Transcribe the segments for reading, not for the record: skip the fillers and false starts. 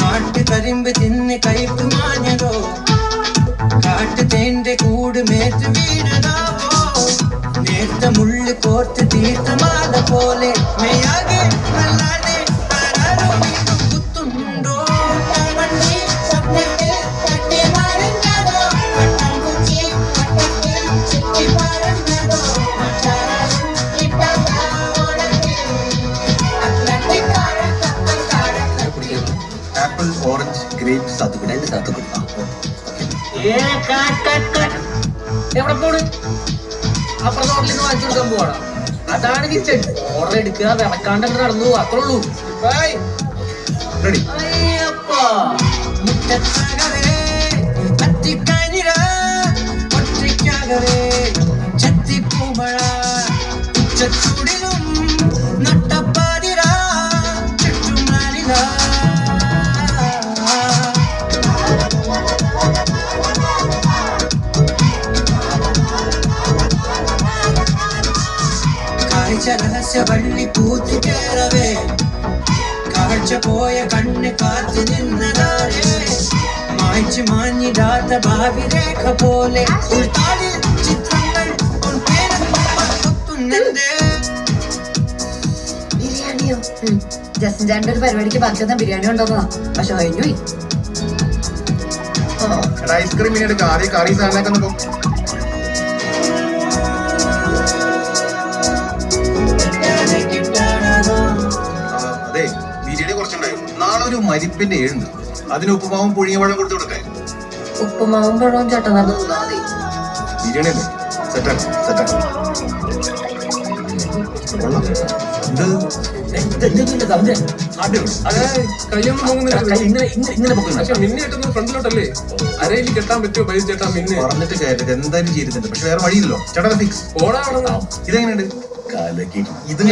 നാട്ടുകരിമ്പ് തിന്ന് കൈപ്പ് മാഞ്ഞതോ കാട്ടു തേന്റെ കൂട് മേത്ത് വീണതാവോ നേർത്ത മുള്ളു കോർത്ത് തീർത്ത മാല പോലെ മെയ്യാകെ നല്ലാതെ ആരാരോ വീണ്ടും കുത്തുന്നുണ്ടോ ആപ്പിൾ ഓറഞ്ച് ഗ്രേപ്പ് സാത്തുക്കുടി രണ്ട് സാത്തുക്കുടി എവിടെ പോണ് അപ്പുറത്തെ ഹോട്ടലിൽ നിന്ന് വാങ്ങിച്ചു കൊടുക്കാൻ പോവാണ് അതാണ് കിച്ചൺ ഓർഡർ എടുക്കുക വിളക്കാണ്ട് നടന്നു പോവാ അത്രേ ഉള്ളൂ റെഡി ചൂടിലും നട്ടപ്പാതിര ചുറ്റും നാലില കാഴ്ച രഹസ്യ വള്ളി പൂത്തു കേറവേ കാഴ്ച പോയ കണ്ണ് കാത്തു നിന്നതാരേ മായ്ച്ചു മാഞ്ഞിടാത്ത ഭാവി രേഖ പോലെ ഉൾത്താടിൽ ചിത്രങ്ങൾ ബിരിയാണിയോ ജസ്റ്റിൻ ചാന്റെ ഒരു പരിപാടിക്ക് ബാക്കി ബിരിയാണി ഉണ്ടോന്നാ പക്ഷെ കഴിഞ്ഞു പോയി. ഐസ്ക്രീം ഇനി എടുക്കാം ആദ്യം കറി സാധനമൊക്കെ നോക്കും അതെ ബിരിയാണി കുറച്ചുണ്ടായിരുന്നു നാളെ ഒരു മരിപ്പിന്റെ ഏഴുണ്ട് അതിന് ഉപ്പുമാവും പുഴുങ്ങിയ പഴം കൊടുത്തു കൊടുക്കേ ഉപ്പുമാവും പഴവും ചേട്ടൻ തന്നാ മതി. ബിരിയാണി അല്ലേ സെറ്റാണ് സെറ്റാണ് ഫ്രണ്ടിലോട്ടല്ലേ അരയിൽ കെട്ടാൻ പറ്റുമോ പൈസ ചേട്ടാ മിന്നെ പറഞ്ഞിട്ട് കാര്യമില്ല എന്തായാലും ചെയ്തിട്ടുണ്ട് പക്ഷെ വേറെ വഴിയില്ലല്ലോ ചേട്ടാ ഫിക്സ് ഓടാ ഇതെങ്ങനെയുണ്ട് ഇത്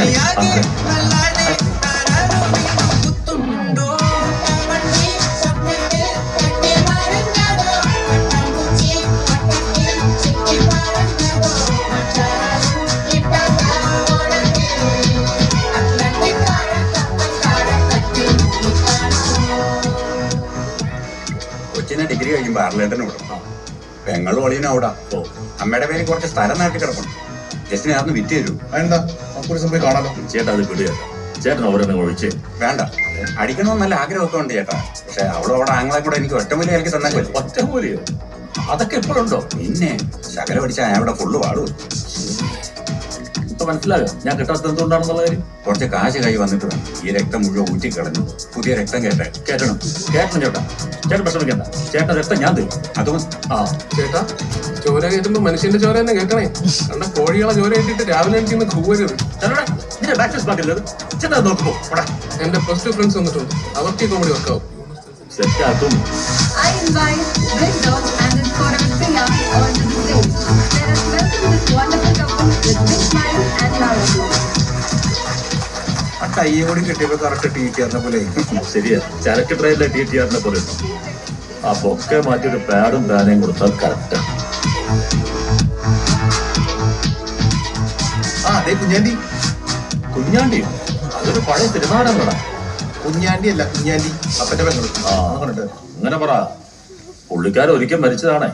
കൊച്ചിനെ ഡിഗ്രി കഴിയുമ്പോൾ ആർലേട്ടന് വിടും പെങ്ങളും ഒളിയനും അവിടെ അമ്മയുടെ പേര് കുറച്ച് സ്ഥലം നാട്ടിൽ കിടപ്പുണ്ട് ജസ്റ്റിനെ അതൊന്ന് വിറ്റ് തരൂ എന്താ നമുക്കൊരു സമയം കാണാലോ ചേട്ടാ അത് വിടുക ചേട്ടൻ അവരെ ഒഴിച്ച് വേണ്ട അടിക്കണമെന്ന് നല്ല ആഗ്രഹമൊക്കെ ഉണ്ട് ചേട്ടാ പക്ഷെ അവിടെ ആങ്ങളെ കൂടെ എനിക്ക് ഒറ്റമൂലി എനിക്ക് തന്നാൽ ഒറ്റമൂലിയോ അതൊക്കെ എപ്പോഴുണ്ടോ പിന്നെ ശകലം അടിച്ചാൽ ഞാൻ ഇവിടെ ഫുള്ള് പാടും ഇപ്പൊ മനസ്സിലായോ ഞാൻ കിട്ടാത്തത് എന്തുകൊണ്ടാണെന്നുള്ള കാര്യം കുറച്ച് കാശ് കൈ വന്നിട്ട് വേണം ഈ രക്തം മുഴുവൻ ഊറ്റിക്കളഞ്ഞു പുതിയ രക്തം കേട്ടെ കേട്ടണം ചേട്ടാ ചേട്ടൻ വിഷമിക്കണ്ട ചേട്ടൻ രക്തം ഞാൻ തരും അതും ചേട്ടാ ചോര കയറ്റുമ്പോ മനുഷ്യന്റെ ചോര തന്നെ കേൾക്കണേ കണ്ട കോഴികളെ ചോര കയറ്റിട്ട് രാവിലെ എനിക്കൊന്ന് കൂവരുത് ചേട്ടാ നോക്കുമ്പോ എന്റെ പ്ലസ് ടു ഫ്രണ്ട്സ് വന്നിട്ടുണ്ട് അവർക്ക് ഈ comedy വർക്കാവും സെറ്റാക്കും I invite Big Dog and his choreography onto the stage. Let us welcome this wonderful couple with big smiles and laughter. ആ കയ്യോട് കിട്ടിയപ്പോ കറക്റ്റ് ടീച്ചറിനെ പോലെ ശരിയാ ചരക്ക് ട്രെയിനിലെ TTR പോലെ ആ ബൊക്കെ മാറ്റി ഒരു പാഡും പാനയും കൊടുത്താൽ കറക്റ്റാ അതെ കുഞ്ഞാണ്ടിയോ അതൊരു പഴയ തിരുനാടങ്ങളാ കുഞ്ഞാണ്ടി അല്ല കുഞ്ഞാണ്ടി അപ്പന്റെ പെങ്ങള് അങ്ങനെ പറ പുള്ളിക്കാരൻ ഒരിക്കൽ മരിച്ചതാണേ